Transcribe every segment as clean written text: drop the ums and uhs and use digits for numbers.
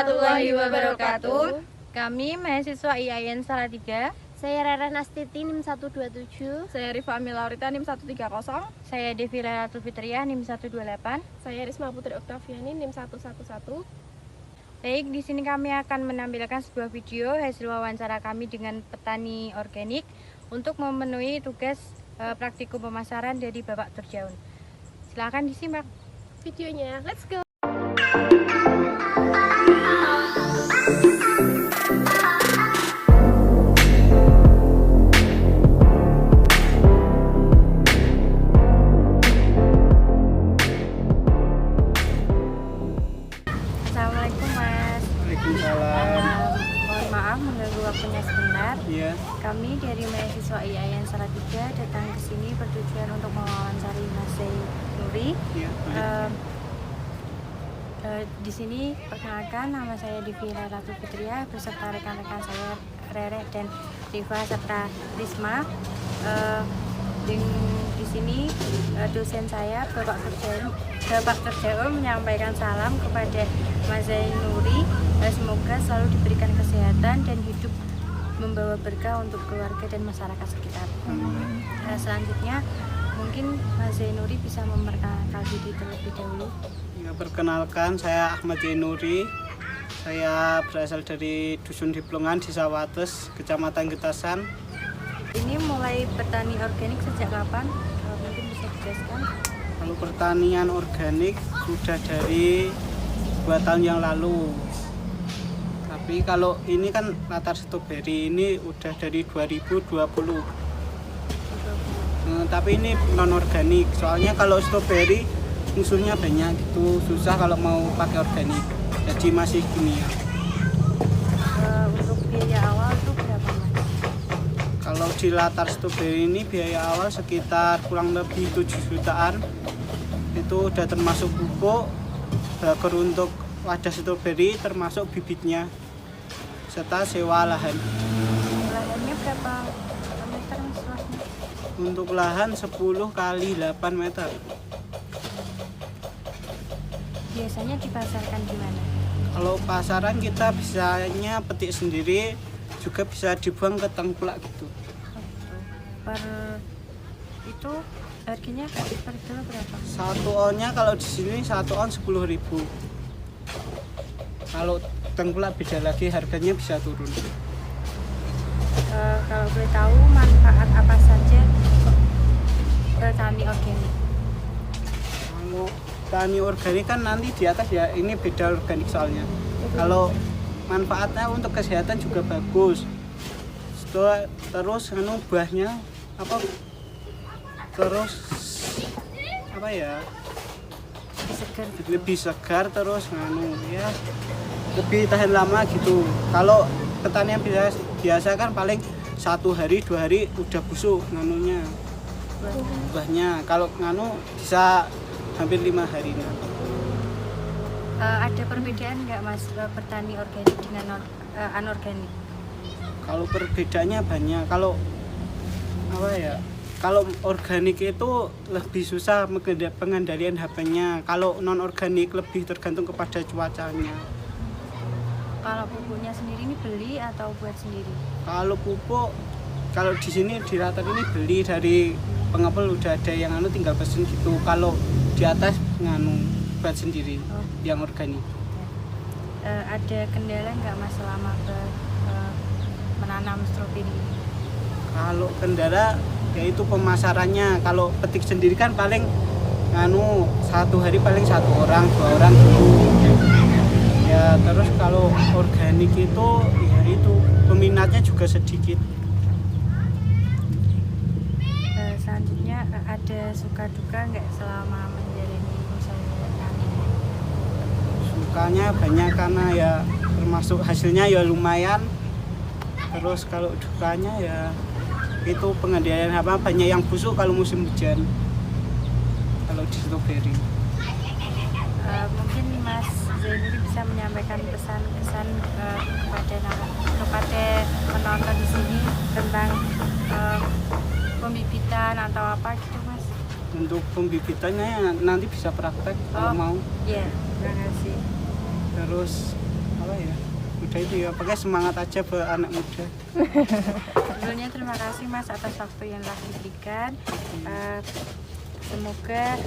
warahmatullahi wabarakatuh. Kami mahasiswa IAIN Salatiga. Saya Rara Nastiti NIM 127. Saya Rifa Milaurita NIM 130. Saya Devi Lailatul Fitriah NIM 128. Saya Risma Putri Oktaviani NIM 111. Baik, di sini kami akan menampilkan sebuah video hasil wawancara kami dengan petani organik untuk memenuhi tugas praktikum pemasaran dari Bapak Turjaun. Silakan disimak videonya. Let's go. Assalamualaikum Mas. Waalaikumsalam. Mohon maaf mengganggu waktunya sebentar. Iya. Kami dari mahasiswa IAIN Salatiga datang ke sini bertujuan untuk mewawancari Mas Zainuri. Iya. Di sini perkenalkan, nama saya Devi Lailatul Fitriah beserta rekan-rekan saya Rere dan Riva serta Risma. Di sini dosen saya Bapak Turjaun menyampaikan salam kepada Mas Zainuri. Semoga selalu diberikan kesehatan dan hidup membawa berkah untuk keluarga dan masyarakat sekitar. Selanjutnya mungkin Mas Zainuri bisa memperkenalkan diri terlebih dahulu. Ya, perkenalkan, saya Ahmad Zainuri. Saya berasal dari Dusun Diplongan, Desa Wates, Kecamatan Getasan. Ini mulai bertani organik sejak kapan? Mungkin bisa dijelaskan. Kalau pertanian organik sudah dari 2 tahun yang lalu. Tapi kalau ini kan latar stroberi ini udah dari 2020. Tapi ini non organik. Soalnya kalau stroberi musuhnya banyak gitu, susah kalau mau pakai organik. Jadi masih kimia. Untuk biaya awal itu berapa Mas? Kalau di latar stroberi ini biaya awal sekitar kurang lebih 7 jutaan. Itu udah termasuk pupuk, baker untuk wadah stroberi, termasuk bibitnya, serta sewa lahan. Lahannya berapa meter Mas luasnya? Untuk lahan 10 kali 8 meter. Biasanya dipasarkan di mana? Kalau pasaran kita bisanya petik sendiri, juga bisa dibuang ke tengkulak gitu. Per itu harganya per kilo berapa? 1 onnya kalau di sini 1 on 10.000. Kalau tengkulak beda lagi, harganya bisa turun. Kalau boleh tahu manfaat apa saja bertani organik? Kalau tani organik kan nanti di atas ya, ini beda organik soalnya. Kalau manfaatnya untuk kesehatan juga bagus. Terus buahnya lebih segar, terus ya lebih tahan lama gitu. Kalau pertanian biasa kan paling 1 hari 2 hari udah busuk buahnya. Kalau bisa hampir 5 hari. Ada perbedaan nggak Mas bertani organik dengan anorganik? Kalau perbedaannya banyak. Kalau organik itu lebih susah pengendalian HP-nya. Kalau non organik lebih tergantung kepada cuacanya. Kalau pupuknya sendiri ini beli atau buat sendiri? Kalau pupuk, kalau di sini di latar ini beli dari pengepul, udah ada yang tinggal pesen gitu. Kalau di atas buat sendiri yang organik. Ada kendala nggak Mas selama menanam stroberi? Kalau kendala yaitu pemasarannya. Kalau petik sendiri kan paling 1 hari paling 1 orang 2 orang gitu. Ya terus kalau organik itu ya itu peminatnya juga sedikit. Selanjutnya ada suka duka nggak selama menjalani usaha bertani? Sukanya banyak karena ya termasuk hasilnya ya lumayan. Terus kalau dukanya ya itu pengendalian banyak yang busuk kalau musim hujan. Kalau di stroberi. Mungkin Mas Zainuri bisa menyampaikan pesan-pesan kepada penonton di sini tentang pembibitan atau apa gitu Mas? Untuk pembibitannya nanti bisa praktek kalau mau. Iya, terima kasih. Terus apa ya, udah itu ya, pakai semangat aja buat anak muda. Sebelumnya terima kasih Mas atas waktu yang telah diberikan. Semoga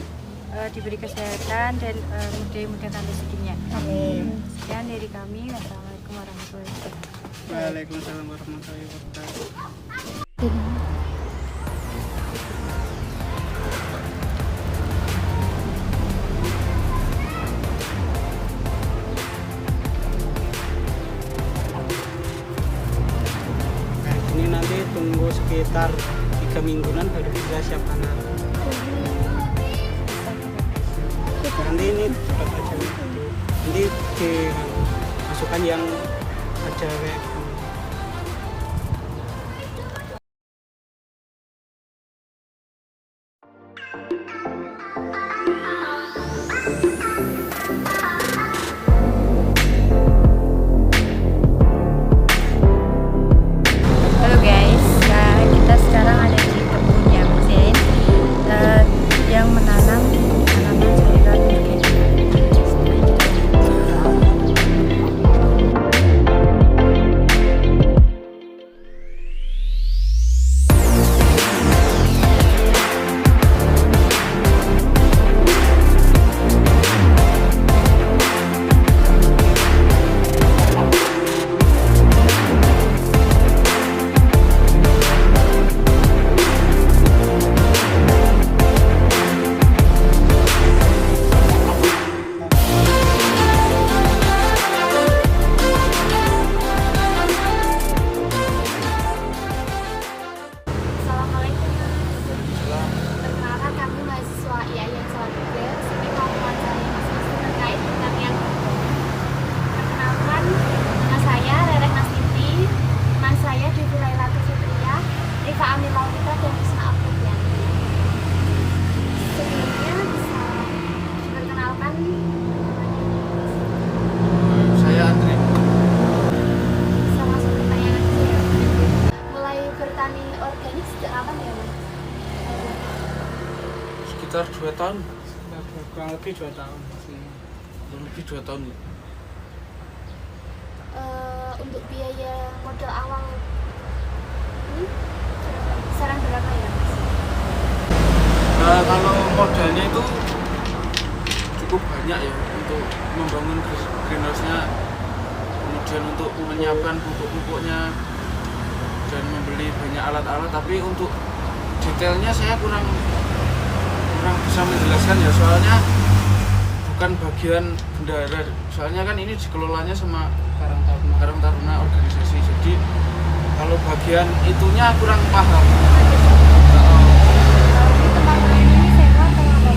diberi kesehatan dan mudah-mudahan rezekinya. Amin. Sekian dari kami. Wassalamualaikum warahmatullahi wabarakatuh. Waalaikumsalam warahmatullahi wabarakatuh. Nah, ini nanti tunggu sekitar 3 mingguan baru bisa siap anak. Nanti ini cepat aja. Nanti dimasukkan yang aja kayak gitu. Halo guys, kita sekarang ada di kebunnya Hussein yang menanam tanaman sayuran organik. Assalamualaikum Mas. Perkenalkan kami mahasiswa IAIN Salatiga. Sini mau mewawancari Mas terkait dengan yang perkenalkan, nama saya Rerek Nastiti, teman saya Devi Lailatul Fitria, Rika Amin Lautita dan Wisna Apriyanti. Sebelumnya bisa diperkenalkan Saya Andri. bisa masuk pertanyaan aja ya. Mulai bertani organik sejak kapan ya Mas? Sekitar 2 tahun, Kurang lebih 2 tahun. kurang lebih 2 tahun. Untuk biaya modal awal ini saran berapa ya Mas? Nah, kalau modalnya itu cukup banyak ya untuk membangun greenhouse-nya, kemudian untuk menyiapkan pupuk-pupuknya dan membeli banyak alat-alat. Tapi untuk detailnya saya kurang bisa menjelaskan ya, soalnya bukan bagian bendahara. Soalnya kan ini dikelolanya sama Karang Taruna organisasi. Jadi kalau bagian itunya kurang paham. Tempat ini sewa atau apa?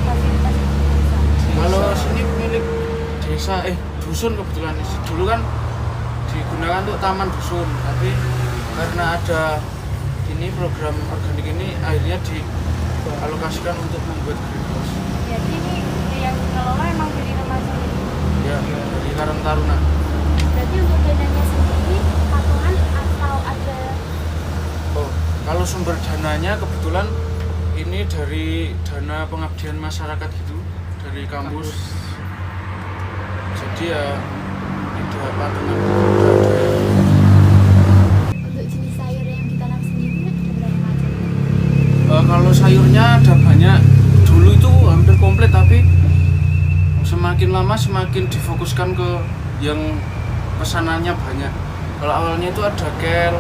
Fasilitas desa. Kalau sini milik desa, dusun kebetulan. Dulu kan digunakan untuk taman dusun, tapi karena ada ini program organik ini akhirnya dialokasikan untuk membuat greenhouse. Jadi ini yang kelola emang dari remaja ini. Ya, dari Karang Taruna. Berarti untuk dananya sendiri patungan atau ada Oh, kalau sumber dananya kebetulan ini dari dana pengabdian masyarakat gitu, dari kampus. Jadi ya tidak patungan. untuk jenis sayur yang ditanam sendiri ada berapa macam? Kalau sayurnya ada banyak. Dulu itu hampir komplit, tapi semakin lama semakin difokuskan ke yang pesanannya banyak. Kalau awalnya itu ada kel,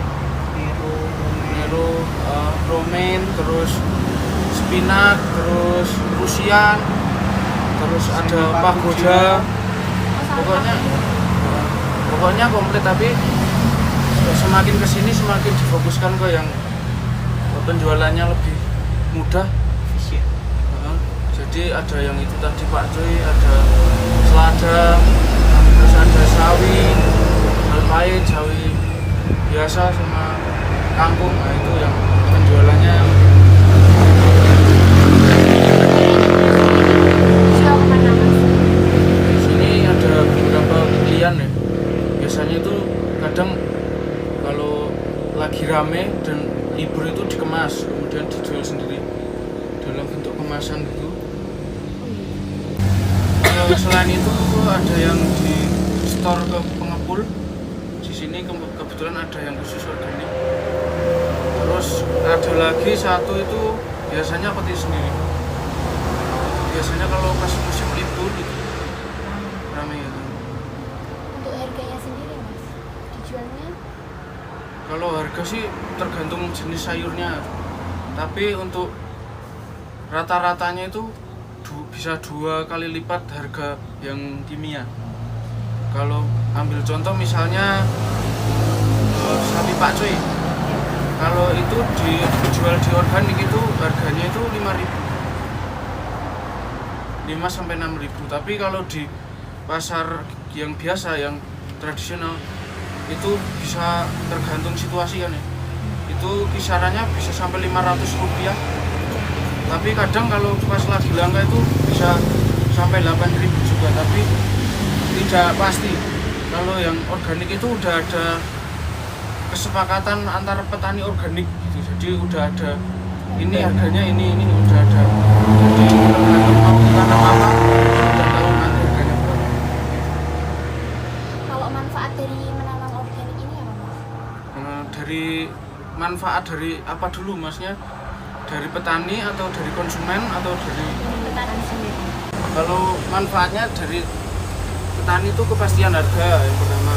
nero, romaine, terus spinat, terus rusian, terus ada pagoda. Pokoknya komplit, tapi semakin kesini semakin difokuskan ke yang penjualannya lebih mudah. Jadi ada yang itu tadi pakcoy, ada selada, terus ada sawi, alpait, sawi biasa sama kangkung. Nah itu yang penjualannya. Jual kemana Mas? Sini ada beberapa pilihan ya. Biasanya itu kadang kalau lagi rame dan libur itu dikemas, kemudian dijual sendiri dalam bentuk kemasan gitu. Selain itu ada yang di store ke pengepul. Di sini kebetulan ada yang khusus organik. Terus ada lagi satu itu biasanya petik sendiri. Biasanya kalau pas musim libur itu ramai gitu. Untuk harganya sendiri mas, dijualnya Kalau harga sih tergantung jenis sayurnya. Tapi untuk rata-ratanya itu bisa 2 kali lipat harga yang kimia. Kalau ambil contoh misalnya sapi pakcoy, kalau itu dijual di organik itu harganya itu 5 sampai 6.000. Tapi kalau di pasar yang biasa yang tradisional itu bisa tergantung situasi kan ya. Itu kisarannya bisa sampai 500 rupiah. Tapi kadang kalau pas lagi langka itu bisa sampai 8.000 juga, tapi tidak pasti. Kalau yang organik itu udah ada kesepakatan antara petani organik gitu. Jadi udah ada ini harganya ini udah ada. Jadi kalau mau tanam apa udah tahu nanti harganya berapa. kalau manfaat dari menanam organik ini apa mas? Dari manfaat dari apa dulu masnya? Dari petani atau dari konsumen atau dari Petani sendiri. Kalau manfaatnya dari petani itu kepastian harga yang pertama.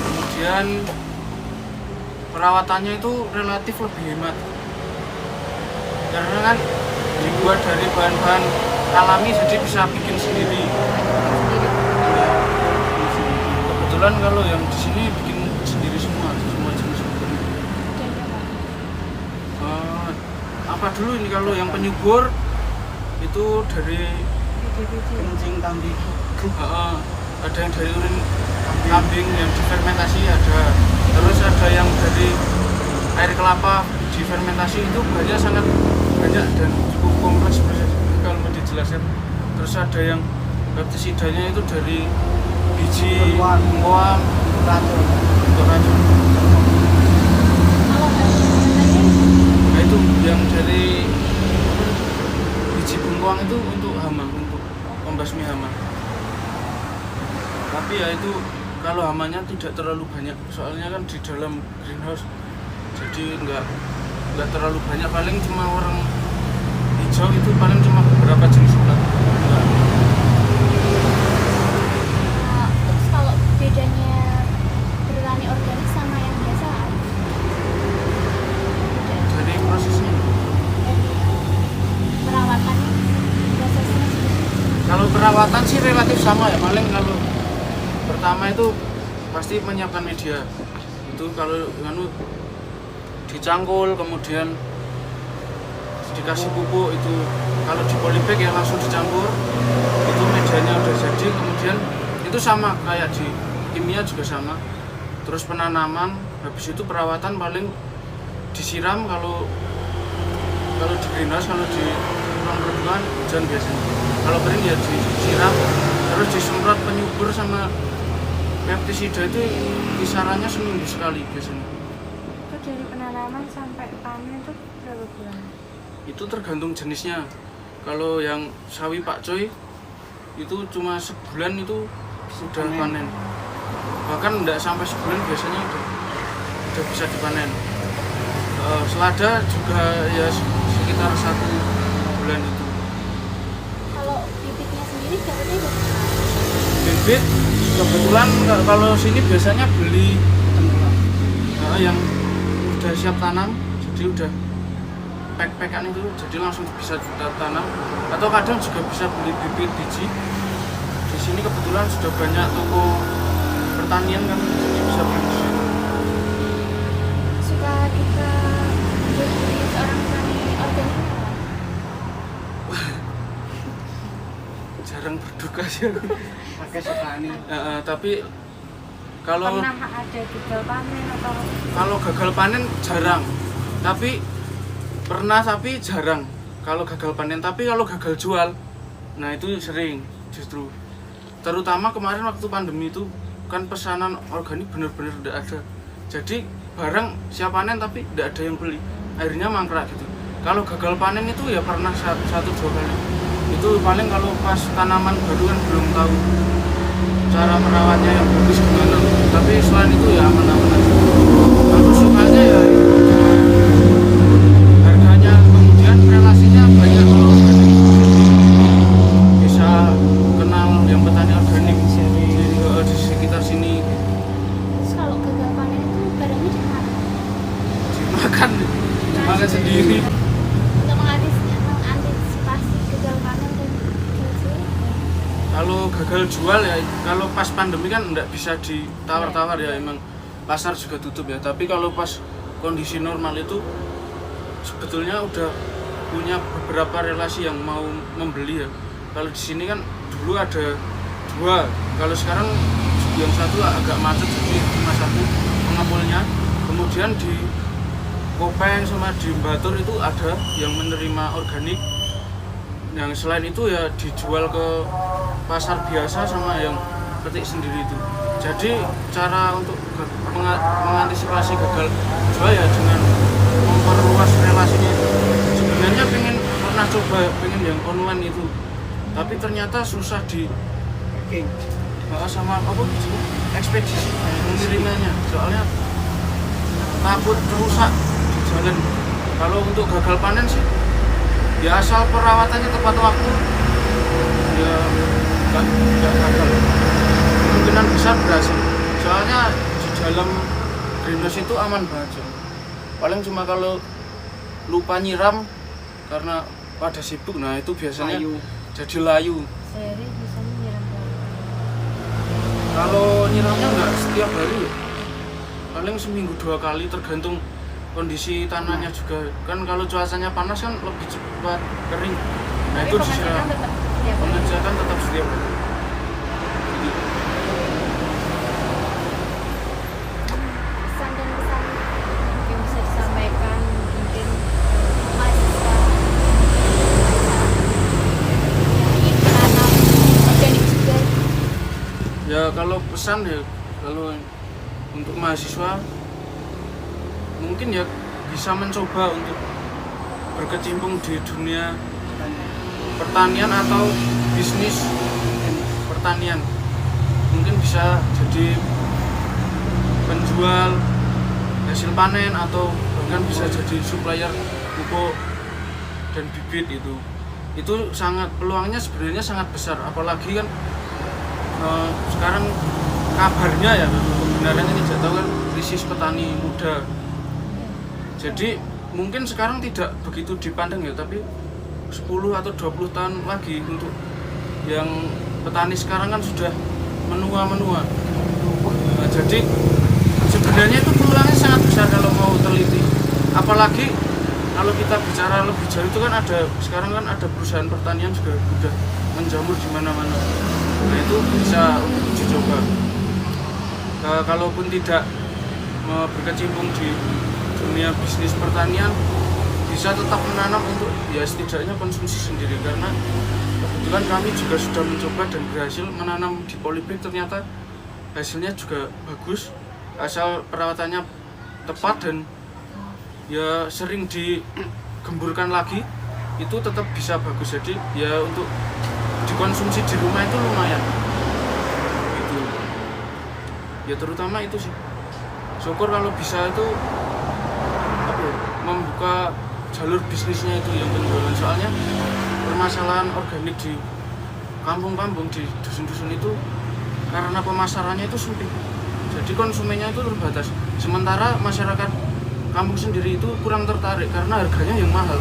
Kemudian perawatannya itu relatif lebih hemat. Karena kan dibuat dari bahan-bahan alami jadi bisa bikin sendiri. Kebetulan kalau yang di sini bikin sendiri semua jenis organik. Apa dulu ini kalau yang penyubur itu dari kencing kambing. ada yang dari urin kambing yang difermentasi ada, terus ada yang dari air kelapa difermentasi. Itu banyak, sangat banyak dan cukup kompleks kalau mau dijelaskan. Terus ada yang pestisidanya itu dari biji bengkoang untuk racun. Nah itu yang dari biji bengkoang itu untuk hama, untuk membasmi hama. Tapi ya itu kalau hamanya tidak terlalu banyak, soalnya kan di dalam greenhouse, jadi nggak terlalu banyak, paling cuma warna hijau itu paling cuma beberapa jenis ulat. Terus kalau bedanya bertani organik sama yang biasa apa? Dari prosesnya, Perawatannya, prosesnya kalau perawatan sih relatif sama ya, paling kalau pertama itu pasti menyiapkan media itu, kalau dicangkul kemudian dikasih pupuk itu, kalau di polybag ya langsung dicampur itu medianya udah jadi. Kemudian itu sama kayak di kimia juga sama. Terus penanaman, habis itu perawatan paling disiram. Kalau di greenhouse, kalau di ruang perburuan hujan biasanya, kalau kering ya disiram, terus disemprot penyubur sama pestisida itu kisarannya seminggu sekali biasanya. Itu dari penanaman sampai panen itu berapa bulan? Itu tergantung jenisnya. Kalau yang sawi pakcoy itu cuma sebulan itu sudah panen. Bahkan tidak sampai sebulan biasanya udah bisa dipanen. Selada juga ya sekitar 1 bulan itu. kalau bibitnya sendiri dapetnya dari Bibit kebetulan kalau sini biasanya beli yang udah siap tanam, jadi udah pack-packan itu, jadi langsung bisa kita tanam. Atau kadang juga bisa beli bibit biji. Di sini kebetulan sudah banyak toko pertanian kan, jadi bisa beli di sini. suka duka jadi seorang petani organik apa? Jarang berduka sih aku. Pakai sekali. Tapi kalau Pernah ada gagal panen atau kalau gagal panen jarang, tapi pernah, tapi jarang kalau gagal panen. Tapi kalau gagal jual, nah itu sering justru. Terutama kemarin waktu pandemi itu kan pesanan organik benar-benar tidak ada. Jadi barang siap panen tapi tidak ada yang beli, akhirnya mangkrak gitu. Kalau gagal panen itu ya pernah 1-2 kali. Itu paling kalau pas tanaman baru kan belum tahu cara merawatnya yang bagus gimana. Tapi selain itu ya aman-aman aja. Aku sukanya ya harganya, kemudian relasinya banyak. Kalau organik bisa kenal yang petani organik di sekitar sini. Terus kalau gagal panen itu barangnya Dimakan sendiri. untuk mengantisipasi gagal panen dan gagal. Kalau gagal jual ya, kalau pas pandemi kan nggak bisa ditawar-tawar ya, emang pasar juga tutup ya. Tapi kalau pas kondisi normal itu sebetulnya udah punya beberapa relasi yang mau membeli ya. Kalau di sini kan dulu ada 2, kalau sekarang yang 1 agak macet, jadi cuma 1 pengepulnya. Kemudian di Kopeng sama di Batur itu ada yang menerima organik. Yang selain itu ya dijual ke pasar biasa sama yang petik sendiri itu. Jadi cara untuk mengantisipasi gagal jual ya dengan memperluas relasinya. Sebenarnya pernah coba yang online itu, tapi ternyata susah di sama ekspedisi pengirimannya, soalnya takut rusak di jalan. Kalau untuk gagal panen sih ya asal perawatannya tepat waktu ya nggak gagal, kemungkinan besar berhasil. Soalnya di dalam greenhouse itu aman banget. Paling cuma kalau lupa nyiram karena pada sibuk, nah itu biasanya jadi layu. Sehari bisa nyiram berapa? Kalau nyiramnya nggak setiap hari ya, paling seminggu 2 kali, tergantung kondisi tanahnya juga. Kan kalau cuacanya panas kan lebih cepat kering. Nah Tapi itu pengecekan tetap setiap hari. pengecekan tetap setiap hari. Pesan dan pesan Mungkin bisa disampaikan mungkin mahasiswa ingin menanam organik juga. Ya kalau pesan ya, kalau untuk mahasiswa mungkin ya bisa mencoba untuk berkecimpung di dunia pertanian atau bisnis pertanian. Mungkin bisa jadi penjual hasil panen atau bahkan bisa jadi supplier pupuk dan bibit. Itu sangat, peluangnya sebenarnya sangat besar, apalagi kan sekarang kabarnya ya, kebenarannya tidak tahu kan, krisis petani muda. Jadi mungkin sekarang tidak begitu dipandang ya, tapi 10 atau 20 tahun lagi untuk yang petani sekarang kan sudah menua-menua. Nah, jadi sebenarnya itu peluangnya sangat besar kalau mau teliti. Apalagi kalau kita bicara lebih jauh, itu kan ada sekarang kan ada perusahaan pertanian juga sudah menjamur di mana-mana. Nah itu bisa dicoba. Kalaupun tidak berkecimpung di dunia bisnis pertanian, bisa tetap menanam untuk ya setidaknya konsumsi sendiri. Karena kebetulan kami juga sudah mencoba dan berhasil menanam di polybag, ternyata hasilnya juga bagus asal perawatannya tepat dan ya sering digemburkan lagi, itu tetap bisa bagus. Jadi ya untuk dikonsumsi di rumah itu lumayan gitu. Ya terutama itu sih, syukur kalau bisa itu membuka jalur bisnisnya itu yang penjualan. Soalnya permasalahan organik di kampung-kampung, di dusun-dusun itu karena pemasarannya itu sempit, jadi konsumennya itu terbatas. Sementara masyarakat kampung sendiri itu kurang tertarik karena harganya yang mahal.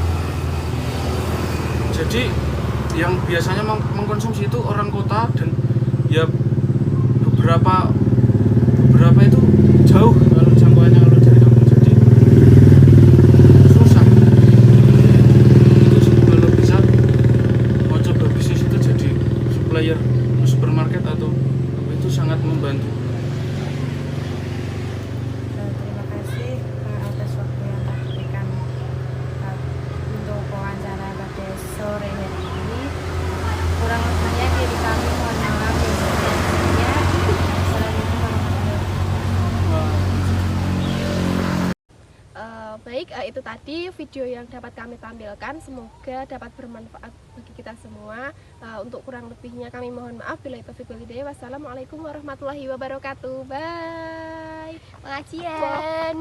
Jadi yang biasanya mengkonsumsi itu orang kota, dan ya beberapa itu jauh kalau jangkauannya kalau dari kampung, jadi susah. Itu sih, kalau bisa mau coba bisnis itu jadi supplier supermarket atau apa, itu sangat membantu. Terima kasih atas waktu yang telah diberikan untuk wawancara pada sore hari ini. Kurang lebihnya dari kami mohon maaf ya. Assalamualaikum warahmatullahi wabarakatuh. Baik, Itu tadi video yang dapat kami tampilkan, semoga dapat bermanfaat bagi kita semua. Untuk kurang lebihnya kami mohon maaf. Bila taufiq wal hidayah. Wassalamualaikum warahmatullahi wabarakatuh. Bye. Pengajian.